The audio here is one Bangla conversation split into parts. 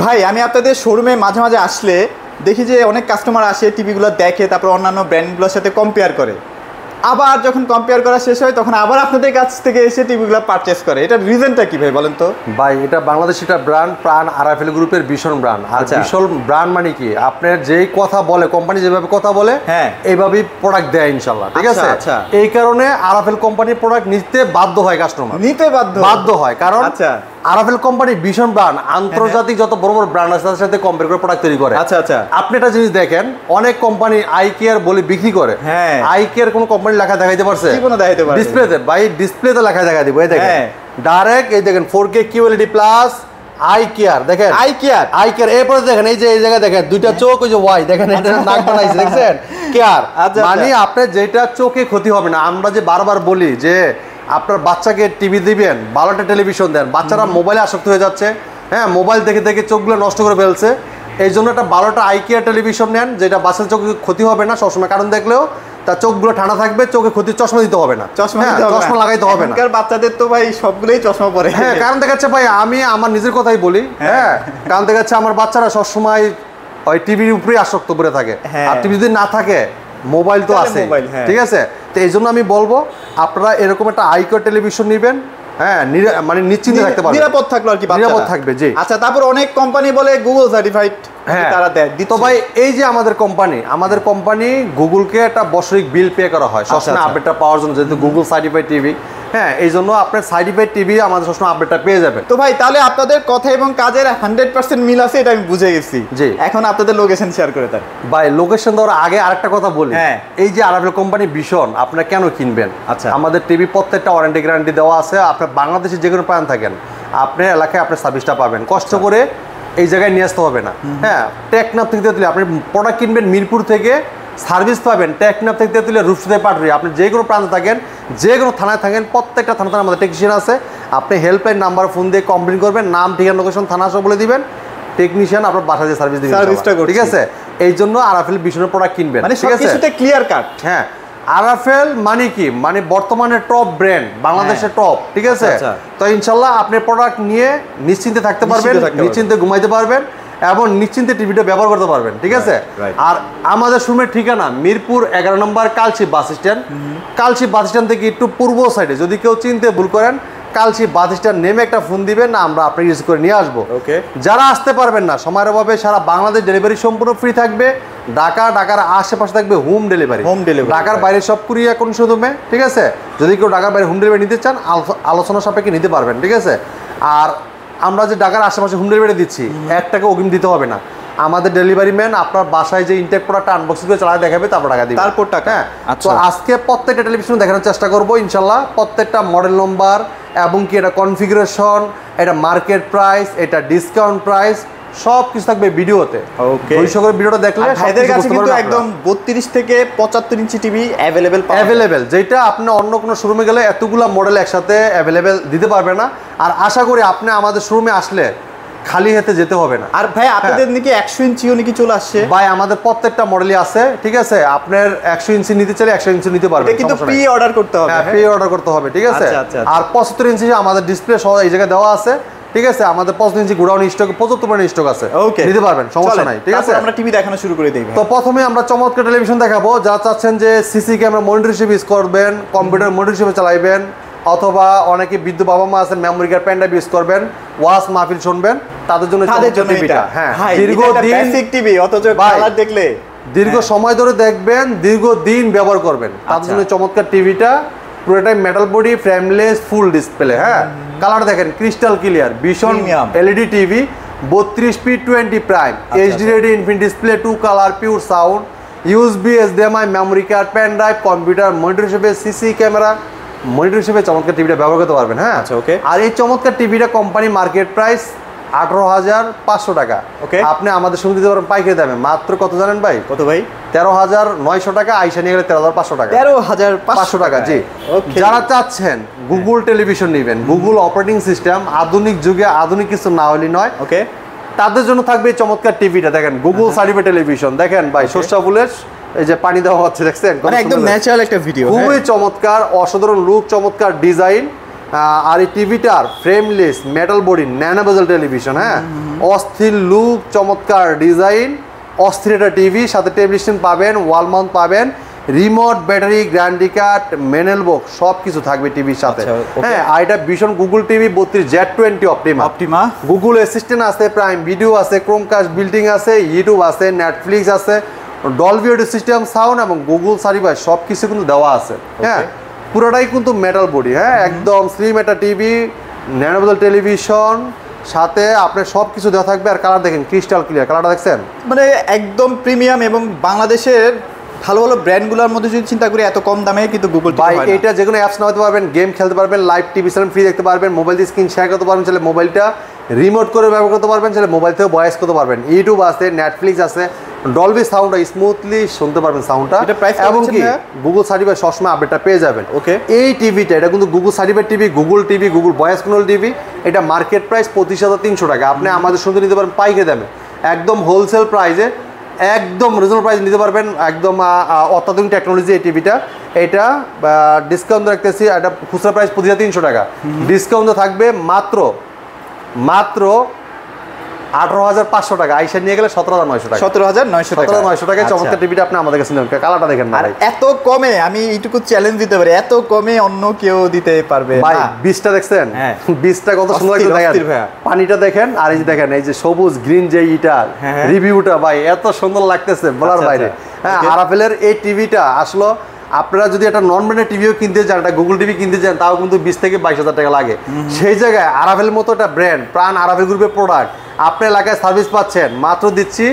ভাই আমি আপনাদের শোরুমে মাঝে মাঝে আসলে দেখি যে অনেক কাস্টমার আসে টিভিগুলো দেখে, তারপর অন্যান্য ব্র্যান্ডগুলোর সাথে কম্পেয়ার করে, আবার যখন কম্পেয়ার করা শেষ হয় তখন আবার আপনাদের কাছ থেকে এসে টিভিগুলো পারচেস করে। এটার রিজনটা কি ভাই বলেন তো? ভাই এটা বাংলাদেশ একটা ব্র্যান্ড, প্রাণ আরএফএল গ্রুপের ভীষণ ব্র্যান্ড। আর ভীষণ ব্র্যান্ড মানে কি, আপনার যেই কথা বলে কোম্পানি যেভাবে কথা বলে হ্যাঁ এইভাবেই প্রোডাক্ট দেয় ইনশাল্লাহ, ঠিক আছে? এই কারণে আরএফএল কোম্পানির প্রোডাক্ট নিতে বাধ্য হয় কাস্টমার, নিতে বাধ্য হয় কারণ আরএফএল কোম্পানি ভীষণ ব্র্যান্ড, আন্তর্জাতিক যত বড় বড় ব্র্যান্ড আছে তাদের সাথে কম্পেয়ার করে প্রোডাক্ট তৈরি করে। আপনি একটা জিনিস দেখেন, অনেক কোম্পানি আই কেয়ার বলে বিক্রি করে, আই কেয়ার কোন কোম্পানি লেখা দেখাইতে পারছে? ডিসপ্লেতে ভাই, ডিসপ্লেতে লেখা দেখা দিব। এই দেখেন ডাইরেক্ট, এই দেখেন 4K QLED plus eye care, দেখেন আই কেয়ার। এরপরে দেখেন এই যে এই জায়গায় দেখেন দুইটা চোখ, ওই যে ওয়াই দেখেন এটা নাক বানাইছে, দেখছেন কেয়ার মানে আপনার যেটা চোখে ক্ষতি হবে না। আমরা যে বারবার বলি যে আপনার বাচ্চাকে টিভি দিবেন, ভালো একটা টেলিভিশন দেন, বাচ্চারা মোবাইলে আসক্ত হয়ে যাচ্ছে, হ্যাঁ মোবাইল দেখে দেখে চোখগুলো নষ্ট করে ফেলছে। এই জন্য একটা ভালোটা আই কেয়ার টেলিভিশন নেন, যেটা বাচ্চার চোখে ক্ষতি হবে না, সবসময় কারণ দেখলেও তার চোখগুলো ঠান্ডা থাকবে, চোখে ক্ষতি, চশমা দিতে হবে না, চশমা লাগাইতে হবে না। বাচ্চাদের তো ভাই সবগুলোই চশমা পরে, হ্যাঁ কারণ দেখাচ্ছে ভাই, আমি আমার নিজের কথাই বলি, হ্যাঁ কারণ দেখাচ্ছে আমার বাচ্চারা সবসময় ওই টিভির উপরে আসক্ত করে থাকে, আর টিভি যদি না থাকে মোবাইল তো আছে, ঠিক আছে? তো এই জন্য আমি বলবো আপনারা এরকম একটা আই কেয়ার টেলিভিশন নেবেন, হ্যাঁ মানে নিশ্চিন্তে থাকতে পারবেন, নিরাপদ থাকলো আর কি, নিরাপদ থাকবে। জি আচ্ছা, তারপর অনেক কোম্পানি বলে গুগল সার্টিফাইড, হ্যাঁ তারা দেয়। তো ভাই এই যে আমাদের কোম্পানি গুগলকে একটা বছরিক বিল পে করা হয় সবসময় আপডেটটা পাওয়ার জন্য, যেহেতু গুগল সার্টিফাইড টিভি, হ্যাঁ এই জন্য আপনার সার্টিফাইড টিভি আমাদের সবসময় আপডেটটা পেয়ে যাবেন। তো ভাই তাহলে আপনাদের কথা এবং কাজের 100% মিল আছে, এটা আমি বুঝে গেছি। জি এখন আপনাদের লোকেশন শেয়ার করে দেন ভাই। লোকেশন দেওয়ার আগে আরেকটা কথা বলি, এই যে আরএফএল কোম্পানি ভীষণ, আপনারা কেন কিনবেন? আচ্ছা, আমাদের টিভি প্রত্যেকটা ওয়ারেন্টি গ্যারান্টি দেওয়া আছে। আপনার বাংলাদেশে যে কোনো প্রান্ত থাকেন, আপনার এলাকায় আপনার সার্ভিসটা পাবেন, কষ্ট করে এই জায়গায় নিয়ে আসতে হবে না। হ্যাঁ টেকনাফ থেকে তেঁতুলিয়া, আপনি প্রোডাক্ট কিনবেন মিরপুর থেকে, সার্ভিস পাবেন টেকনাফ থেকে তেঁতুলিয়া, রূপসা পাটুরিয়া। আপনি যে কোনো প্রান্তে থাকেন, যে কোনো থানায় থাকেন, প্রত্যেকটা থানাতে আমাদের টেকনিশিয়ান আছে। আপনি হেল্পলাইন নাম্বার ফোন দিয়ে কমপ্লেন করবেন, নাম ঠিকানা লোকেশন থানা সব বলে দিবেন, টেকনিশিয়ান আপনার বাসায় যে সার্ভিস দিবেন, ঠিক আছে? এই জন্য আরএফএল ভীষণের প্রোডাক্ট কিনবেন, ঠিক আছে? Clear cut. হ্যাঁ আরএফএল মানে কি, মানে বর্তমানে টপ ব্র্যান্ড, বাংলাদেশের টপ, ঠিক আছে? তো ইনশাল্লাহ আপনি প্রোডাক্ট নিয়ে নিশ্চিন্তে থাকতে পারবেন, নিশ্চিন্তে ঘুমাইতে পারবেন এবং নিশ্চিন্তে টিভিটা ব্যবহার করতে পারবেন, ঠিক আছে? আর আমাদের শোরুমের ঠিকানা মিরপুর 11 নম্বর Kalshi bus stand. Kalshi bus stand থেকে একটু পূর্ব সাইডে, যদি কেউ চিনতে ভুল করেন, কালচি বাস স্ট্যান্ড নেমে একটা ফোন দিবেন, না আমরা আপনি ইউজ করে নিয়ে আসবো। যারা আসতে পারবেন না, সময়ের অভাবে সারা বাংলাদেশ ডেলিভারি সম্পূর্ণ ফ্রি থাকবে। ঢাকার আশেপাশে থাকবে হোম ডেলিভারি, ঢাকার বাইরে সব কুরিয়ার কোন শুধুমে, ঠিক আছে? যদি কেউ ঢাকার বাইরে হোম ডেলিভারি নিতে চান, আলোচনা সাপেক্ষে নিতে পারবেন, ঠিক আছে? আর আমরা যে ঢাকার আশেপাশে হোম ডেলিভারি দিচ্ছি, 1 টাকা অগ্রিম দিতে হবে না। আমাদের ডেলিভারি ম্যান আপনার বাসায় যে ইনটেক প্রোডাক্ট আনবক্সিং করে চালায় দেখাবে, তারপর টাকা দিবে, তারপর টাকা। তো আজকে প্রত্যেকটা টেলিভিশন দেখানোর চেষ্টা করবো ইনশাল্লাহ, প্রত্যেকটা মডেল নম্বর এবং কি এটা কনফিগারেশন, এটা মার্কেট প্রাইস, এটা ডিসকাউন্ট প্রাইস, সব কিছু থাকবে ভিডিওতে। ওকে, করে ভিডিওটা দেখলে ভাইদের কাছে কিন্তু একদম 32 থেকে 75 ইঞ্চি টিভি অ্যাভেলেবেল, যেটা আপনি অন্য কোনো শোরুমে গেলে এতগুলা মডেল একসাথে অ্যাভেলেবেল দিতে পারবে না। আর আশা করি আপনি আমাদের শোরুমে আসলে খালি হাতে যেতে হবে না। আর ভাই আপনাদের নাকি 100 ইঞ্চিও নাকি চলে আসছে? ভাই আমাদের প্রত্যেকটা মডেলই আছে, ঠিক আছে? আপনার 100 ইঞ্চি নিতে চাইলে 100 ইঞ্চি নিতে পারবেন, কিন্তু প্রি অর্ডার করতে হবে। হ্যাঁ প্রি অর্ডার করতে হবে, ঠিক আছে? আর 75 ইঞ্চি আমাদের ডিসপ্লে সহ এই জায়গায় দেওয়া আছে, ঠিক আছে? আমাদের 75 ইঞ্চি গোডাউন স্টক, 75 স্টক আছে, ওকে নিতে পারবেন, সমস্যা নাই, ঠিক আছে? আমরা টিভি দেখানো শুরু করে দেই। তো প্রথমে আমরা চমৎকার টেলিভিশন দেখাবো। যারা চাচ্ছেন যে সিসি ক্যামেরা মনিটর হিসেবে ইউজ করবেন, কম্পিউটার মনিটর হিসেবে চালাইবেন, অথবা অনেকে বৃদ্ধ বাবা মা আছেন memory card pen drive use করবেন, ওয়াজ মাহফিল শুনবেন, তাদের জন্য টিভিটা। হ্যাঁ দীর্ঘ সময় ধরে দেখবেন, দীর্ঘদিন ব্যবহার করবেন, তাদের জন্য চমৎকার টিভিটা। পুরোটাই metal body, frameless, full display. হ্যাঁ কালার দেখেন crystal clear, Vision LED TV, 32p20 prime, HD ready, infinite display, 2 colour, pure sound, USB, HDMI, memory card, pen drive, computer monitor হিসেবে, সিসি ক্যামেরা মনিটর হিসেবে চমৎকার টিভিটা ব্যবহার করতে পারবেন। হ্যাঁ ওকে। আর এই চমৎকার টিভিটা কোম্পানি মার্কেট প্রাইস 18,500 টাকা। ওকে, আপনি আমাদের সঙ্গে দিতে পারেন পাইকারি দামে মাত্র কত জানেন ভাই? কত ভাই? 13,900 টাকা, আইসা নিয়ে গেলে 13,500 টাকা। 13,500 টাকা, জি। যারা চাচ্ছেন গুগল টেলিভিশন নেবেন, গুগল অপারেটিং সিস্টেম, আধুনিক যুগে আধুনিক কিছু না হলে নয়, ওকে, তাদের জন্য থাকবে এই চমৎকার টিভিটা। দেখেন গুগল সার্টিফাইড টেলিভিশন, দেখেন ভাই সরষা ফুলের এই যে পানি দেওয়া হচ্ছে, দেখছেন? মানে একদম ন্যাচারাল একটা ভিডিও, খুবই চমৎকার, অসাধারণ লুক, চমৎকার ডিজাইন, আর এই টিভিটার frameless metal body nano bezel television, হ্যাঁ, অস্থির লুক, চমৎকার ডিজাইন, অস্থির একটা টিভি, সাথে টেলিভিশন পাবেন, ওয়াল মাউন্ট পাবেন, remote, battery, guarantee card, manual box সব কিছু থাকবে টিভির সাথে। হ্যাঁ, আর এটা Vision Google TV 32Z20 Optima. Google Assistant আছে, প্রাইম ভিডিও আছে, ক্রোমকাস্ট বিল্ডিং আছে, ইউটিউব আছে, নেটফ্লিক্স আছে, ডলবি অডিও সিস্টেম সাউন্ড এবং গুগল সার্ভিস সব কিছু কিন্তু দেওয়া আছে। হ্যাঁ, পুরোটাই কিন্তু মেটাল বডি, হ্যাঁ, একদম স্লিম একটা টিভি, ন্যানো বেজেল টেলিভিশন, সাথে আপনার সব কিছু দেওয়া থাকবে। আর কালার দেখেন ক্রিস্টাল ক্লিয়ার, কালারটা দেখছেন মানে একদম প্রিমিয়াম। এবং বাংলাদেশের ভালো ভালো ব্র্যান্ডগুলোর মধ্যে যদি চিন্তা করি এত কম দামে কিন্তু গুগল ভাই এটা যে কোনো অ্যাপস নামাতে পারবেন, গেম খেলতে পারবেন, লাইভ টিভি চ্যানেল ফ্রি দেখতে পারবেন, মোবাইল দিয়ে স্ক্রিন শেয়ার করতে পারবেন, চাইলে মোবাইলটা রিমোট করে ব্যবহার করতে পারবেন, চাইলে মোবাইল থেকে ভয়েস করতে পারবেন, ইউটিউব আছে, নেটফ্লিক্স আছে, ডলবি সাউন্ডটা স্মুথলি শুনতে পারবেন সাউন্ডটা, এবং কি গুগল সার্টিফাইড সবসময় আপডেটটা পেয়ে যাবেন। ওকে, এই টিভিটা এটা কিন্তু Google certified TV, Google voice control TV. এটা মার্কেট প্রাইস 25,300 টাকা। আপনি আমাদের সঙ্গে নিতে পারেন পাইকারি দামে, একদম হোলসেল প্রাইসে, একদম রিজনেবল প্রাইস নিতে পারবেন, একদম অত্যাধুনিক টেকনোলজি এই টিভিটা। এটা ডিসকাউন্ট রাখতেছি, এটা খুচরা প্রাইস 25,300 টাকা, ডিসকাউন্ট থাকবে মাত্র 18,500 টাকা। আইসা নিয়ে গেলে 17,900 টাকা। 17,900 টাকায় চমৎকার টিভিটা আপনি আমাদের কাছে নেবেন। কালারটা দেখেন না, এত কমে আমি এইটুকু চ্যালেঞ্জ দিতে পারি, এত কমে অন্য কেউ দিতে পারবে ভাই। বীজটা দেখছেন, বীজটা কত সুন্দর দেখেন, পানিটা দেখেন, আর এই যে দেখেন এই যে সবুজ গ্রিন যে ইটা রিভিউটা ভাই এত সুন্দর লাগতেছে বলার বাইরে। হ্যাঁ, আরাফেলের এই টিভিটা আসলে আপনারা যদি একটা নন ব্র্যান্ডেড টিভিও কিনতে চান, একটা গুগল টিভি কিনতে চান, তাও কিন্তু 20 থেকে 22,000 টাকা লাগে। সেই জায়গায় আরাফেল মতো একটা ব্র্যান্ড, প্রাণ আরাফেল গ্রুপের প্রোডাক্ট আপনি এলাকায় সার্ভিস পাচ্ছেন মাত্র দিচ্ছি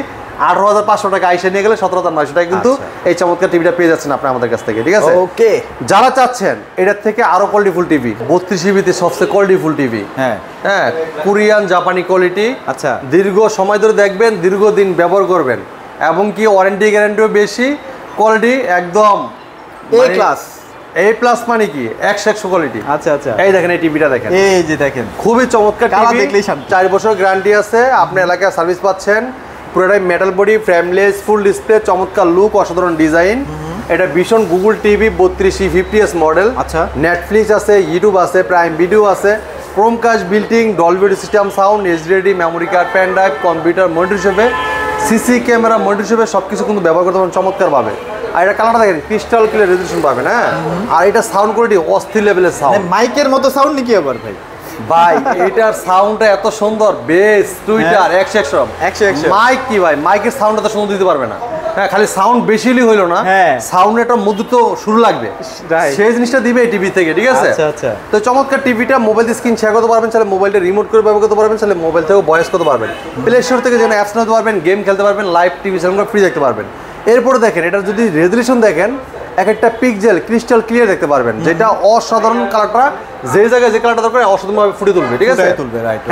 18,500 টাকা। আইসা নিয়ে গেলে 17,900 টাকা কিন্তু এই চমৎকার টিভিটা পেয়ে যাচ্ছেন আপনি আমাদের কাছ থেকে। ঠিক আছে, ওকে। যারা চাচ্ছেন এটার থেকে আরো কোয়ালিটিফুল টিভি, 32 জিবিতে সবচেয়ে কোয়ালিটিফুল টিভি, হ্যাঁ, কোরিয়ান জাপানি কোয়ালিটি, আচ্ছা, দীর্ঘ সময় ধরে দেখবেন, দীর্ঘদিন ব্যবহার করবেন, এবং কি ওয়ারেন্টি গ্যারান্টিও বেশি, কোয়ালিটি একদম A প্লাস, মানে কি 100 কোয়ালিটি। আচ্ছা আচ্ছা, এই দেখেন এই টিভিটা দেখেন, এই যে দেখেন খুবই চমৎকার টিভি, 4 বছর গ্যারান্টি আছে, আপনি এলাকায় সার্ভিস পাচ্ছেন, পুরোটাই metal body, frameless, full display, চমৎকার লুক, অসাধারণ ডিজাইন। এটা Vision Google TV 32E50s model. আচ্ছা, নেটফ্লিক্স আছে, ইউটিউব আছে, প্রাইম ভিডিও আছে, Chromecast building, Dolby audio system sound, HD memory card, pen drive, computer monitor হিসেবে, সিসি ক্যামেরা মনিটর হিসেবে সবকিছু কিন্তু ব্যবহার করতে পারেন চমৎকারভাবে। আর এটা কালারটা দেখেন ক্রিস্টাল ক্লিয়ার রেজোলিউশন পাবেন। হ্যাঁ, আর এটা সাউন্ড কোয়ালিটি অস্থির লেভেলের সাউন্ড, মাইকের মতো সাউন্ড নাকি আবার ভাই? ভাই এটার সাউন্ডটা এত সুন্দর, বেস টুইটার 100 মাইক কি ভাই, মাইকের সাউন্ডটা তো সুন্দর দিতে পারবে না। হ্যাঁ, খালি সাউন্ড বেশি হইলো না, সাউন্ড একটা মধুর তো শুরু লাগবে, সেই জিনিসটা দিবে এই টিভি থেকে। ঠিক আছে, তো চমৎকার টিভিটা মোবাইল দিয়ে স্ক্রিন শেয়ার করতে পারবেন, চাইলে মোবাইলটা রিমোট করে ব্যবহার করতে পারবেন, চাইলে মোবাইল থেকেও ভয়েস করতে পারবেন, প্লে স্টোর থেকে যেন অ্যাপস নিতে পারবেন, গেম খেলতে পারবেন, লাইভ টিভি চ্যানেলগুলো ফ্রি দেখতে পারবেন। এরপরে দেখেন এটার যদি রেজলিউশন দেখেন, এক একটা পিক্সেল ক্রিস্টাল ক্লিয়ার দেখতে পারবেন, যেটা অসাধারণ কালারটা, যে জায়গায় যে কালারটা দরকার অসাধারণভাবে ফুটে তুলবে। ঠিক আছে,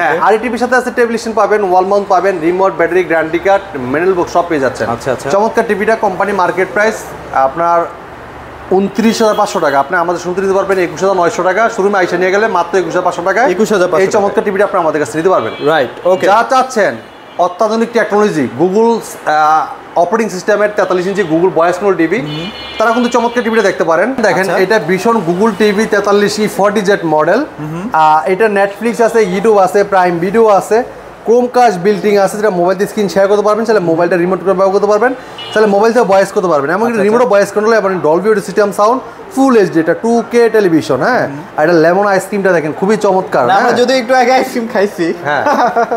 হ্যাঁ, আর এই টিভির সাথে আছে টেলিভিশন পাবেন, ওয়াল মাউন্ট পাবেন, remote, battery, guarantee card, manual box সব পেয়ে যাচ্ছেন। আচ্ছা আচ্ছা, চমৎকার টিভিটা কোম্পানি মার্কেট প্রাইস আপনার 29,500 টাকা, আপনি আমাদের শুনতে নিতে পারবেন 21,900 টাকা, শোরুমে আইসা নিয়ে গেলে মাত্র 21,500 টাকা। এই চমৎকার টিভিটা আপনি আমাদের কাছে নিতে পারবেন। রাইট, ওকে। যা চাচ্ছেন অত্যাধুনিক টেকনোলজি, গুগল অপারেটিং সিস্টেমের 43 inch Google voice control TV, তারা কিন্তু চমৎকার টিভিটা দেখতে পারেন। দেখেন এটা Vision Google TV 43E40Z model. এটা নেটফ্লিক্স আছে, ইউটিউব আছে, প্রাইম ভিডিও আছে, ক্রোমকাস্ট বিল্ডিং আছে, যেটা মোবাইল দিয়ে স্ক্রিন শেয়ার করতে পারবেন, তাহলে মোবাইলটা রিমোট করে ব্যবহার করতে পারবেন, তাহলে মোবাইল থেকে ভয়েস করতে পারবেন, এমনকি রিমোট ভয়েস কন্ট্রোল এবং Dolby audio system sound, full HD, এটা 2K টেলিভিশন। হ্যাঁ, আর এটা লেমন আইসক্রিমটা দেখেন খুবই চমৎকার, আমরা যদি একটু আগে আইসক্রিম খাইছি। হ্যাঁ,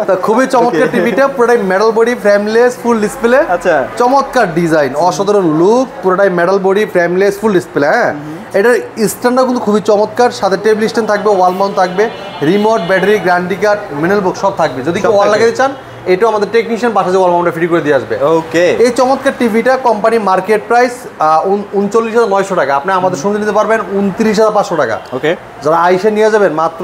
তো খুবই চমৎকার টিভিটা, পুরোটাই metal body, frameless, full display. আচ্ছা, চমৎকার ডিজাইন, অসাধারণ লুক, পুরোটাই metal body, frameless, full display. হ্যাঁ, এটার স্ট্যান্ডটা কিন্তু খুবই চমৎকার, সাথে টেবিল স্ট্যান্ড থাকবে, ওয়াল মাউন্ট থাকবে, remote, battery, guarantee card, manual box সব থাকবে। যদি কেউ ওয়াল লাগাতে চান, এটাও আমাদের টেকনিশিয়ান বাসায় ওয়াল মাউন্টে ফ্রি করে দিয়ে আসবে। ওকে, এই চমৎকার টিভিটা কোম্পানি মার্কেট প্রাইস 39,900 টাকা, আপনি আমাদের সঙ্গে নিতে পারবেন 29,500 টাকা। ওকে, যারা আইসা নিয়ে যাবেন মাত্র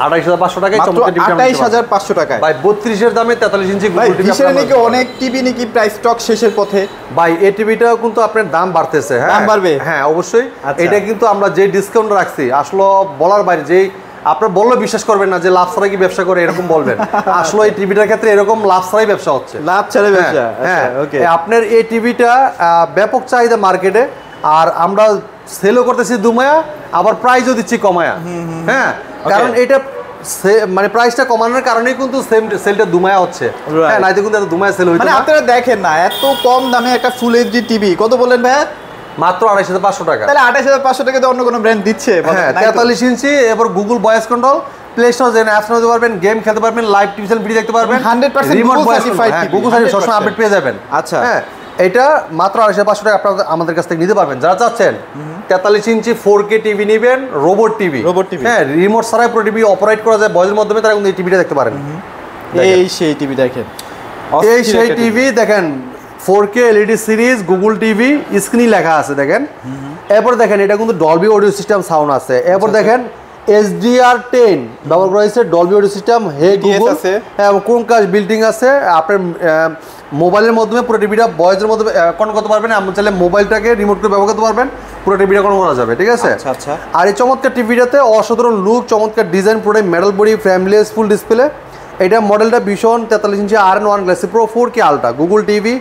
28,500 টাকায় চমৎকার টিভি, 28,500 টাকায় ভাই, 32 দামে 43 ইঞ্চি গুগল টিভি। ভাই নাকি অনেক টিভি নাকি প্রাইস স্টক শেষের পথে ভাই, এই টিভিটাও কিন্তু আপনার দাম বাড়তেছে। হ্যাঁ, দাম বাড়বে, হ্যাঁ অবশ্যই। এটা কিন্তু আমরা যে ডিসকাউন্ট রাখছি আসলে বলার বাইরে, যেই আপনার বললে বিশ্বাস করবেন না যে লাভ ছাড়াই কি ব্যবসা করে, এরকম বলবেন। আসলে এই টিভিটার ক্ষেত্রে এরকম লাভ ছাড়াই ব্যবসা হচ্ছে, লাভ ছাড়াই ব্যবসা। হ্যাঁ, ওকে। আপনার এই টিভিটা ব্যাপক চাহিদা মার্কেটে, আর আমরা সেলও করতেছি দুমায়া, আবার প্রাইসও দিচ্ছি কমায়া। হ্যাঁ, কারণ এটা মানে প্রাইসটা কমানোর কারণেই কিন্তু সেলটা দুমায়া হচ্ছে। হ্যাঁ, নাইতে কিন্তু এত দুমায়া সেল হইতো না। মানে আপনারা দেখেন না, এত কম দামে একটা ফুল এইচডি টিভি কত বললেন ভাইয়া? মাত্র 28500 টাকা। তাহলে 28500 টাকা তো অন্য কোনো ব্র্যান্ড দিচ্ছে? হ্যাঁ, 43 ইঞ্চি, এবার Google voice control, play store যে অ্যাপস নিতে পারবেন, গেম খেলতে পারবেন, লাইভ টিভি ভিডিও দেখতে পারবেন, 100% remote voice certified TV, TV, Google certified সবসময় আপডেট পেয়ে যাবেন। আচ্ছা, হ্যাঁ, এটা মাত্র 28500 টাকা আপনারা আমাদের কাছ থেকে নিতে পারবেন। যারা চাচ্ছেন 43 ইঞ্চি 4K টিভি নেবেন, রোবট টিভি, হ্যাঁ, রিমোট ছাড়াই পুরো টিভি অপারেট করা যায় ভয়েসের মাধ্যমে, তারা কিন্তু এই টিভিটা দেখতে পারেন। এই সেই টিভি দেখেন, এই সেই টিভি দেখেন, 4K LED series, Google TV, স্ক্রিনে লেখা আছে দেখেন। এরপর দেখেন এটা কিন্তু ডলবি অডিও সিস্টেম সাউন্ড আছে। এরপর দেখেন HDR10 ব্যবহার করা হয়েছে, Dolby audio system, hey Google আছে, কোন কাজ বিল্ডিং আছে। আপনার মোবাইলের মাধ্যমে পুরো টিভিটা ভয়েসের মাধ্যমে কন্ট্রোল করতে পারবেন। আপনি চাইলে মোবাইলটাকে রিমোট করে ব্যবহার করতে পারবেন, পুরো টিভিটা কন্ট্রোল করা যাবে। ঠিক আছে। আচ্ছা। আর এই চমৎকার টিভিটাতে অসাধারণ লুক, চমৎকার ডিজাইন, পুরো metal body, frameless, full display. এটা মডেলটা ভীষণ 43 ইঞ্চি RN1 glassy pro 4K ultra, Google TV,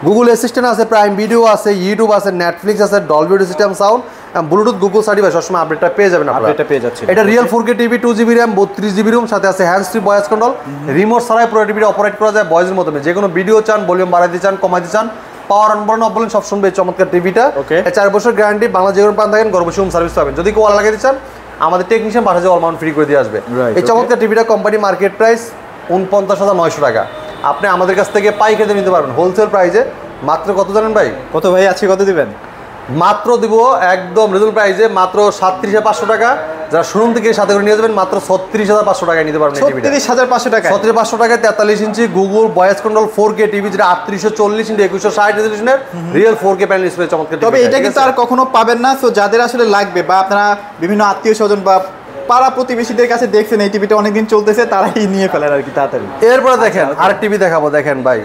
Google Assistant আছে, প্রাইম ভিডিও আছে, ইউটিউব আছে, নেটফ্লিক্স আছে, Dolby audio system sound, Bluetooth, Google certified, সবসময় আপডেটটা পেয়ে যাবেন আপনারা। এটা পেয়ে যাচ্ছে। এটা real 4K TV, 2GB RAM, 32GB room, সাথে আছে hands free voice control, remote ছাড়াই পুরো টিভিটা অপারেট করা যায় ভয়েসের মাধ্যমে। যে কোনো ভিডিও চান, ভলিউম বাড়াইতে চান, কমাইতে চান, পাওয়ার অন বলেন অফ বলেন সব শুনবে। চমৎকার টিভিটা 4 বছর গ্যারান্টি, বাংলা যে কোনো প্রান্ত থাকেন ঘর বসে হোম সার্ভিস পাবেন। যদি কেউ লাগাইতে চান, আমাদের টেকনিশিয়ান পাঠাতে অল মাউন্ট ফ্রি করে দিয়ে আসবে। এই চমৎকার টিভিটা কোম্পানি মার্কেট প্রাইস 49,900 টাকা। আপনি আমাদের কাছ থেকে পাইকারি নিতে পারবেন হোলসেল প্রাইসে মাত্র কত জানেন ভাই? কত ভাই আছে, কত দিবেন? মাত্র দিব একদম রিজনেবল প্রাইসে, মাত্র 37,500 টাকা। যারা শোরুম থেকে সাথে করে নিয়ে যাবেন মাত্র 36,500 টাকায় নিতে পারবেন। 36,500 টাকা, 36,500 টাকায় 43 inch Google voice control 4K TV, যেটা 3840 ইন্টু 2160 রেজলিউশনের রিয়েল 4K প্যানেল ডিসপ্লে চমৎকার। তবে এটা কিন্তু আর কখনো পাবেন না। সো যাদের আসলে লাগবে, বা আপনারা বিভিন্ন আত্মীয় স্বজন বা পাড়া প্রতিবেশীদের কাছে দেখছেন এই টিভিটা অনেকদিন চলতেছে, তারাই নিয়ে ফেলেন আর কি তাড়াতাড়ি। এরপরে দেখেন আর টিভি দেখাবো, দেখেন ভাই,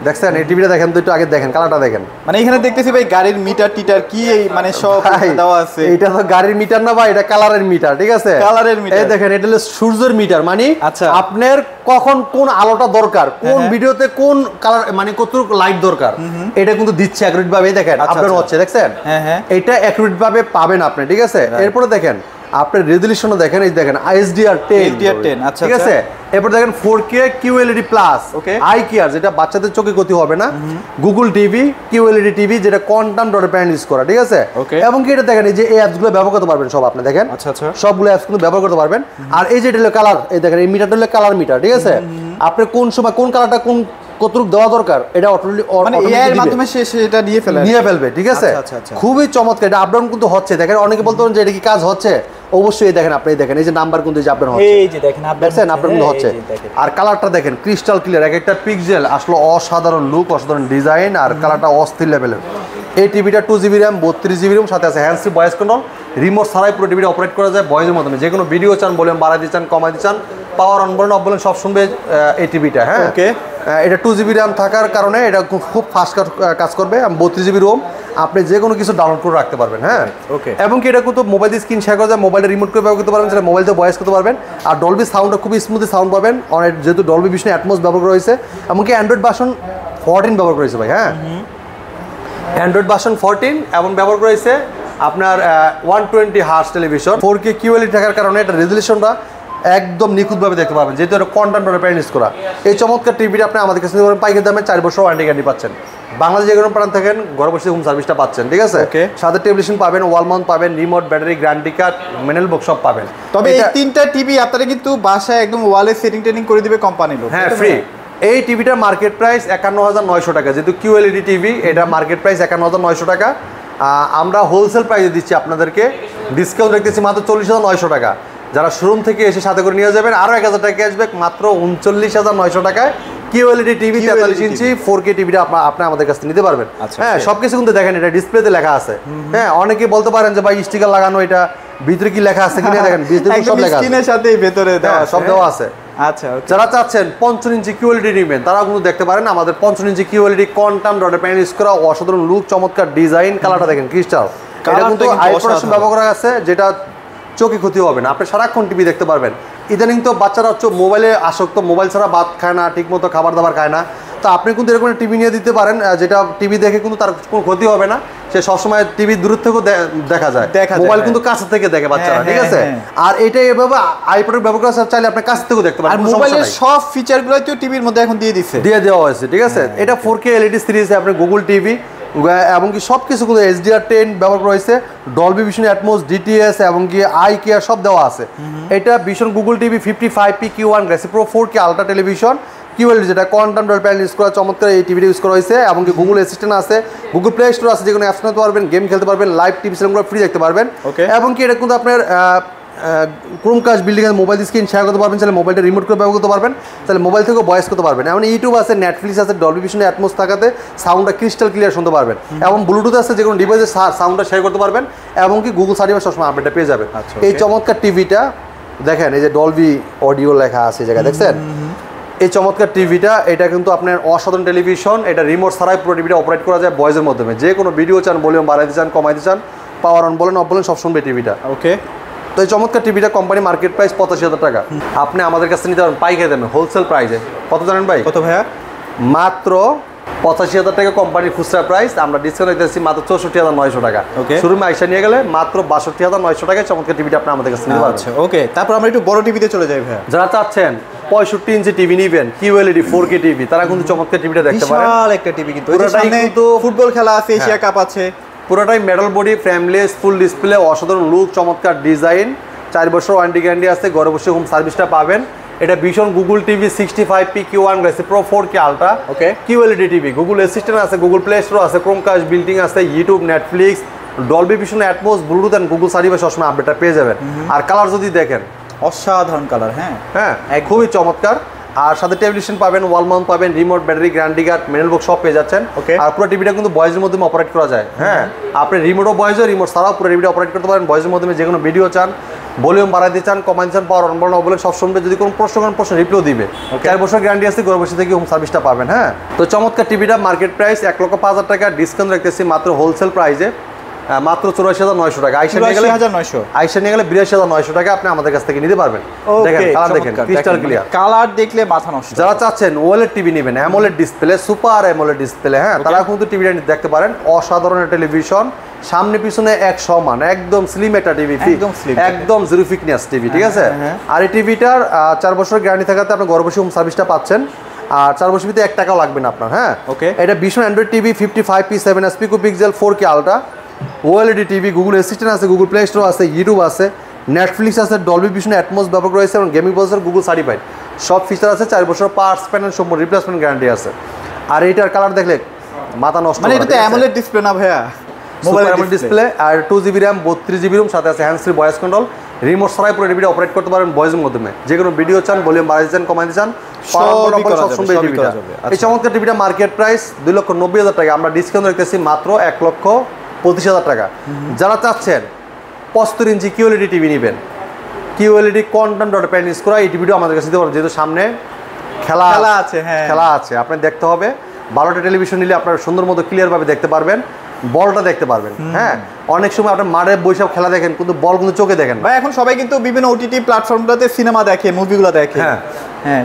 দেখছেন এই টিভিটা দেখেন তো একটু আগে দেখেন, কালারটা দেখেন। মানে এখানে দেখতেছি ভাই গাড়ির মিটার টিটার কি এই মানে সব দেওয়া আছে। এটা তো গাড়ির মিটার না ভাই, এটা কালারের মিটার। ঠিক আছে, কালারের মিটার। এই দেখেন এটা হলো সূর্যের মিটার। মানে আচ্ছা, আপনার কখন কোন আলোটা দরকার, কোন ভিডিওতে কোন কালার, মানে কতটুকু লাইট দরকার, এটা কিন্তু দিচ্ছে অ্যাকুরেট ভাবে। দেখেন আপনার হচ্ছে, দেখছেন এটা অ্যাকুরেট ভাবে পাবেন আপনি। ঠিক আছে। এরপরে দেখেন আপনার রেজলিউশনও দেখেন, এই দেখেন HDR10। আচ্ছা, ঠিক আছে। এরপর দেখেন 4K QLED plus eye care, যেটা বাচ্চাদের চোখে ক্ষতি হবে না। গুগল টিভি QLED টিভি, যেটা কোয়ান্টাম ডট প্যানেল ইউজ করা। ঠিক আছে। এবং কি এটা দেখেন, এই যে এই অ্যাপসগুলো ব্যবহার করতে পারবেন সব, আপনি দেখেন সবগুলো অ্যাপস কিন্তু ব্যবহার করতে পারবেন। আর এই যে এটা হলো কালার, এই দেখেন এই মিটারটা হলো কালার মিটার। ঠিক আছে। আপনি কোন সময় কোন কালারটা কোন কতটুকু দেওয়া দরকার, এটা এর মাধ্যমে সেটা নিয়ে ফেলবে। ঠিক আছে। খুবই চমৎকার, এটা আপডাউন কিন্তু হচ্ছে। দেখেন অনেকে বলতে পারেন যে এটা কি কাজ হচ্ছে, অবশ্যই দেখেন আপনি, দেখেন এই যে নাম্বার কিন্তু যে আপডাউন হচ্ছে, এই যে দেখেন আপডাউন কিন্তু হচ্ছে। আর কালারটা দেখেন ক্রিস্টাল ক্লিয়ার, এক একটা পিক্সেল আসলে অসাধারণ লুক, অসাধারণ ডিজাইন, আর কালারটা অস্থির লেভেলের। এই টিভিটা 2GB RAM, 32GB রুম, সাথে আছে hands free voice control, remote ছাড়াই পুরো টিভিটা অপারেট করা যায় ভয়েসের মাধ্যমে। যে কোনো ভিডিও চান, ভলিউম বাড়াইতে চান, কমাইতে চান, পাওয়ার অন বলেন অফ বলেন সব শুনবে এই টিভিটা। হ্যাঁ, এটা 2GB RAM থাকার কারণে এটা খুব ফাস্ট কাজ করবে। 32GB রোম, আপনি যে কোনো কিছু ডাউনলোড করে রাখতে পারবেন। হ্যাঁ, এবং কি এটা কিন্তু মোবাইল দিয়ে স্ক্রিন শেয়ার করা যায়, মোবাইলে রিমোট করে ব্যবহার করতে পারবেন, সেটা মোবাইল দিয়ে ভয়েস করতে পারবেন। আর ডলবি সাউন্ডটা খুবই স্মুথলি সাউন্ড পাবেন, অনেক যেহেতু ডলবি ভিশন অ্যাটমস ব্যবহার করা হয়েছে। এমনকি অ্যান্ড্রয়েড ভার্সন 14 ব্যবহার করেছে ভাই। হ্যাঁ, অ্যান্ড্রয়েড ভার্সন 14 এবং ব্যবহার করেছে আপনার 120 হার্জ টেলিভিশন। 4K QLED থাকার কারণে এটা রেজলিউশনটা একদম নিখুঁতভাবে দেখতে পাবেন, যেহেতু এটা কন্টেন্ট প্যানেল ইউজ করা। এই চমৎকার টিভিটা আপনি আমাদের কাছে পাইকারি দামে 4 বছর ওয়ারেন্টি গ্যারান্টি পাচ্ছেন। বাংলাদেশ যে কোনো প্রান্ত থাকেন ঘরে বসে হোম সার্ভিসটা পাচ্ছেন। ঠিক আছে। সাথে টেলিভিশন পাবেন, ওয়াল মাউন্ট পাবেন, remote, battery, guarantee card, manual box সব পাবেন। তবে এই তিনটা টিভি আপনারা কিন্তু বাসায় একদম ওয়ালে সেটিং টেনিং করে দিবে কোম্পানি লোক। হ্যাঁ, ফ্রি। এই টিভিটার মার্কেট প্রাইস 51,900 টাকা, যেহেতু QLED টিভি, এটা মার্কেট প্রাইস 51,900 টাকা। আমরা হোলসেল প্রাইসে দিচ্ছি আপনাদেরকে, ডিসকাউন্ট রেখেছি মাত্র 40,900 টাকা। যারা শোরুম থেকে এসে সাথে করে নিয়ে যাবেন আরও 1000 টাকা ক্যাশব্যাক, মাত্র 39,900 টাকায় QLED টিভি 43 ইঞ্চি 4K টিভিটা আপনি আমাদের কাছে নিতে পারবেন। হ্যাঁ, সবকিছু কিন্তু দেখেন এটা ডিসপ্লেতে লেখা আছে। হ্যাঁ, অনেকে বলতে পারেন যে ভাই স্টিকার লাগানো, এটা ভিতরে কি লেখা আছে কিনা দেখেন, ভিতরে সব লেখা আছে, স্ক্রিনের সাথেই ভিতরে দেওয়া সব দেওয়া আছে। আচ্ছা, যারা চাচ্ছেন 55 ইঞ্চি QLED নেবেন তারা কিন্তু দেখতে পারেন আমাদের 55 ইঞ্চি QLED quantum dot panel use করা, অসাধারণ লুক, চমৎকার ডিজাইন, কালারটা দেখেন ক্রিস্টাল। এটা কিন্তু আই প্রোটেকশন ব্যবহার করা আছে, যেটা চোখে ক্ষতি হবে না, আপনি সারাক্ষণ টিভি দেখতে পারবেন। ইদানিং তো বাচ্চারা মোবাইলে আসক্ত, মোবাইল ছাড়া ভাত খায় না, ঠিকমতো খাবার দাবার খায় না। তো আপনি কিন্তু এরকম টিভি নিয়ে দিতে পারেন, যেটা টিভি দেখে কিন্তু তার কোনো ক্ষতি হবে না, সে সবসময় টিভি দূর থেকেও দেখা যায়, মোবাইল কিন্তু কাছে থেকে দেখে বাচ্চারা, ঠিক আছে। আর এটাই এভাবে আইপ্যাডের ব্যবহার করা চাইলে আপনি কাছ থেকেও দেখতে পারেন, আর মোবাইলের সব ফিচারগুলো তো টিভির মধ্যে এখন দিয়ে দেওয়া হয়েছে, ঠিক আছে। এটা 4K LED সিরিজ, আপনি গুগল টিভি এবং কি সব কিছু HDR10 ব্যবহার করা হয়েছে, ডলবি ভিশন অ্যাটমস, DTS এবং কি আই কেয়ার সব দেওয়া আছে। এটা Vision Google TV 55p Q1 গ্যাসি pro 4K ultra television QLED, যেটা কোয়ান্টাম ডট প্যানেল ইউজ করা চমৎকার এই টিভিটা ইউজ করা হয়েছে। এবং কি গুগল অ্যাসিস্ট্যান্ট আছে, গুগল প্লে স্টোর আছে, যে কোনো অ্যাপস নিতে পারবেন, গেম খেলতে পারবেন, লাইভ টিভি সিনেমাগুলো ফ্রি দেখতে পারবেন। এবং কি এটা কিন্তু আপনার ক্রোমকাস্ট বিল্ডিং এর মোবাইল স্ক্রিন শেয়ার করতে পারবেন, তাহলে মোবাইলটা রিমোট করে ব্যবহার করতে পারবেন, তাহলে মোবাইল থেকেও ভয়েস করতে পারবেন। এমন ইউটিউব আছে, নেটফ্লিক্স আছে, ডলবি ভিশন অ্যাটমস থাকাতে সাউন্ডটা ক্রিস্টাল ক্লিয়ার শুনতে পারবেন। এবং ব্লুটুথ আছে, যে কোনো ডিভাইসে সাউন্ডটা শেয়ার করতে পারবেন। এবং কি গুগল সার্টিফাইড সবসময় আপডেটটা পেয়ে যাবেন। এই চমৎকার টিভিটা দেখেন, এই যে ডলবি অডিও লেখা আছে এই জায়গায়, দেখছেন এই চমৎকার টিভিটা। এটা কিন্তু আপনার অসাধারণ টেলিভিশন, এটা রিমোট ছাড়াই পুরো টিভিটা অপারেট করা যায় ভয়েসের মাধ্যমে। যে কোনো ভিডিও চান, ভলিউম বাড়াইতে চান, কমাইতে চান, পাওয়ার অন বলেন অফ বলেন সব শুনবে টিভিটা। ওকে, তো এই চমৎকার টিভিটা কোম্পানি মার্কেট প্রাইস 85,000 টাকা। আপনি আমাদের কাছে নিতে পারেন পাইকারি দামে, হোলসেল প্রাইসে। কত জানেন ভাই? কত ভাইয়া? মাত্র 85,000 টাকা কোম্পানির খুচরা প্রাইস, আমরা ডিসকাউন্ট দিতেছি মাত্র 64,900 টাকা। শোরুমে আইসা নিয়ে গেলে মাত্র 62,900 টাকায় চমৎকার টিভিটা আপনি আমাদের কাছে নিতে পারবেন। ওকে, তারপর আমরা একটু বড় টিভিতে চলে যাই ভাইয়া। যারা চাচ্ছেন 65 ইঞ্চি টিভি নিবেন, QLED 4K টিভি, তারা কিন্তু চমৎকার টিভিটা দেখতে পারেন। বিশাল একটা টিভি, কিন্তু পুরোটাই কিন্তু ফুটবল খেলা আছে, এশিয়া কাপ আছে, পুরোটাই metal body, frameless, full display, অসাধারণ লুক, চমৎকার ডিজাইন, 4 বছর ওয়ারেন্টি গ্যারান্টি আছে, ঘরে বসে হোম সার্ভিসটা পাবেন। এটা Vision Google TV 65p Q1 গ্যাসি pro 4K ultra QLED TV, Google Assistant আছে, গুগল প্লে স্টোর আছে, ক্রোমকাস্ট বিল্ডিং আছে, YouTube, Netflix, Dolby Vision Atmos, Bluetooth and Google certified সবসময় আপডেটটা পেয়ে যাবেন। আর কালার যদি দেখেন, অসাধারণ কালার, হ্যাঁ খুবই চমৎকার। আর সাথে টেলিভিশন পাবেন, ওয়াল মাউন্ট পাবেন, remote, battery, guarantee card, manual box সব পেয়ে যাচ্ছেন। আর পুরো টিভিটা কিন্তু ভয়েসের মাধ্যমে অপারেট করা যায়। হ্যাঁ, আপনি রিমোটও ভয়েসও, রিমোট ছাড়াও পুরো টিভিটা অপারেট করতে পারেন ভয়েসের মাধ্যমে। যে কোনো ভিডিও চান, ভলিউম বাড়াইতে চান, কমাইতে চান, পাওয়ার অন বলেন সব শুনবে। যদি কোনো প্রশ্ন রিপ্লাই দিবে। 4 বছর গ্যারান্টি আছে, ঘরে বসে থেকে হোম সার্ভিসটা পাবেন। হ্যাঁ, তো চমৎকার টিভিটা মার্কেট প্রাইস 1,05,000 টাকা, ডিসকাউন্ট রাখতেছি মাত্র হোলসেল প্রাইসে মাত্র 84,900 টাকা। আইসা নিয়ে গেলে 82,900 টাকা আপনি আমাদের কাছ থেকে নিতে পারবেন। দেখেন কালার, দেখেন ক্রিস্টাল ক্লিয়ার, কালার দেখলে মাথা নষ্ট। যারা চাচ্ছেন OLED টিভি নেবেন, AMOLED display, super AMOLED display, হ্যাঁ, তারা কিন্তু টিভিটা দেখতে পারেন। অসাধারণ টেলিভিশন, সামনে পিছনে এক সমান, একদম স্লিম একটা টিভি, একদম জিরো ফিটনেস টিভি, ঠিক আছে। আর এই টিভিটার 4 বছর গ্যারান্টি থাকাতে আপনি ঘরে বসে হোম সার্ভিসটা পাচ্ছেন। আর 4 বছর ভিতরে 1 টাকাও লাগবে না আপনার। হ্যাঁ, এটা ভীষণ Android TV 55p 7S pixel 4K ultra OLED TV, Google Assistant আছে, গুগল প্লে স্টোর আছে, ইউটিউব আছে, নেটফ্লিক্স আছে, ডলবি ভিশন অ্যাটমস ব্যবহার রয়েছে এবং গেমিং প্রসেসর গুগল সার্টিফাইড সব ফিচার আছে। 4 বছর পার্টস প্যানেল সম্পূর্ণ রিপ্লেসমেন্ট গ্যারান্টি আছে। আর এইটার কালার দেখলে মাথা নষ্ট। মানে এটা তো অ্যামোলেড ডিসপ্লে না ভাইয়া, মোবাইল ডিসপ্লে। আর 2GB RAM 32GB রুম, সাথে আছে hands free voice control, remote ছাড়াই পুরো টিভিটা অপারেট করতে পারেন ভয়েসের মাধ্যমে। যে কোনো ভিডিও চান, ভলিউম বাড়াইতে চান, কমাইতে চান, সব শুনবে টিভিটা। এই চমৎকার টিভিটা মার্কেট প্রাইস 2,90,000 টাকা, আমরা ডিসকাউন্ট রাখতেছি মাত্র 1,25,000 টাকা। যারা চাচ্ছেন 75 ইঞ্চি QLED টিভি নেবেন, QLED quantum dot panel use করা এই টিভিটা আমাদের কাছে দিতে পারবেন। যেহেতু সামনে খেলা আছে, খেলা আছে, আপনি দেখতে হবে। 12টা টেলিভিশন নিলে আপনারা সুন্দর মতো ক্লিয়ারভাবে দেখতে পারবেন, বলটা দেখতে পারবেন। হ্যাঁ, অনেক সময় আপনার মাঠে বৈশাখ খেলা দেখেন, কিন্তু বল কিন্তু চোখে দেখেন ভাই। এখন সবাই কিন্তু বিভিন্ন OTT প্ল্যাটফর্মগুলোতে সিনেমা দেখে, মুভিগুলো দেখে। হ্যাঁ,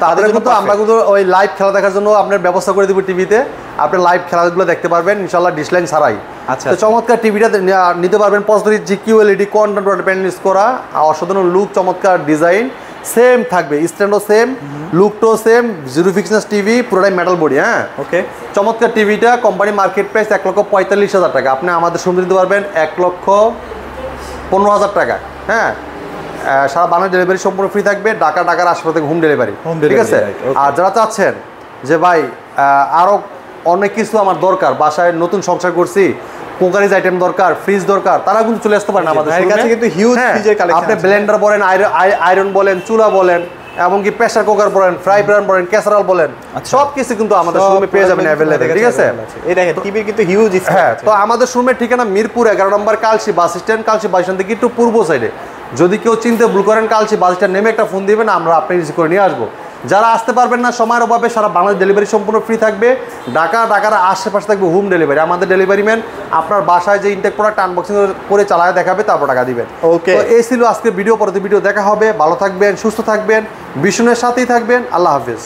তাদের কিন্তু আমরা কিন্তু ওই লাইভ খেলা দেখার জন্য আপনার ব্যবস্থা করে দেবো টিভিতে, আপনি লাইভ খেলাগুলো দেখতে পারবেন ইনশাল্লাহ ডিসলাইন ছাড়াই। আচ্ছা, তো চমৎকার টিভিটা নিতে পারবেন। 65 inch QLED quantum dot panel use করা, অসাধারণ লুক, চমৎকার ডিজাইন, সেম থাকবে, স্ট্যান্ডও সেম, লুকটাও সেম, জিরো ফিটনেস টিভি, পুরোটাই মেটাল বডি। হ্যাঁ, চমৎকার টিভিটা কোম্পানি মার্কেট প্রাইস 1,45,000 টাকা, আপনি আমাদের সুন্দর দিতে পারবেন 1,15,000 টাকা। হ্যাঁ, সারা বাংলাদেশ ডেলিভারি সম্পূর্ণ ফ্রি থাকবে, ঢাকার আশেপাশে থেকে হোম ডেলিভারি, ঠিক আছে। আর যারা চাচ্ছেন যে ভাই আরও অনেক কিছু আমার দরকার, বাসায় নতুন সংসার করছি, কুকারিজ আইটেম দরকার, ফ্রিজ দরকার, তারা কিন্তু চলে আসতে পারেন আমাদের কাছে। কিন্তু হিউজ ফ্রিজের কালেকশন, আপনি ব্লেন্ডার বলেন, আয়রন বলেন, চুলা বলেন, এমনকি প্রেসার কুকার বলেন, ফ্রাই প্যান বলেন, ক্যাসারোল বলেন, সব কিছু কিন্তু আমাদের শোরুমে পেয়ে যাবেন অ্যাভেলেবল, ঠিক আছে। এই দেখেন টিভির কিন্তু হিউজ। হ্যাঁ, তো আমাদের শোরুমের ঠিকানা মিরপুর 11 নম্বর Kalshi bus stand, Kalshi bus stand থেকে একটু পূর্ব সাইডে। যদি কেউ চিনতে ভুল করেন, কালসি বাস স্ট্যান্ড নেমে একটা ফোন দিবেন, আমরা আপনি রিসিভ করে নিয়ে আসবো। যারা আসতে পারবেন না সময়ের অভাবে, সারা বাংলাদেশ ডেলিভারি সম্পূর্ণ ফ্রি থাকবে, ঢাকার আশেপাশে থাকবে হোম ডেলিভারি। আমাদের ডেলিভারি ম্যান আপনার বাসায় যে ইনটেক প্রোডাক্ট আনবক্সিং করে চালায় দেখাবে, তারপর টাকা দিবেন। ওকে, তো এই ছিল আজকে ভিডিও। পরবর্তী ভিডিও দেখা হবে। ভালো থাকবেন, সুস্থ থাকবেন, বিষ্ণুর সাথেই থাকবেন। আল্লাহ হাফেজ।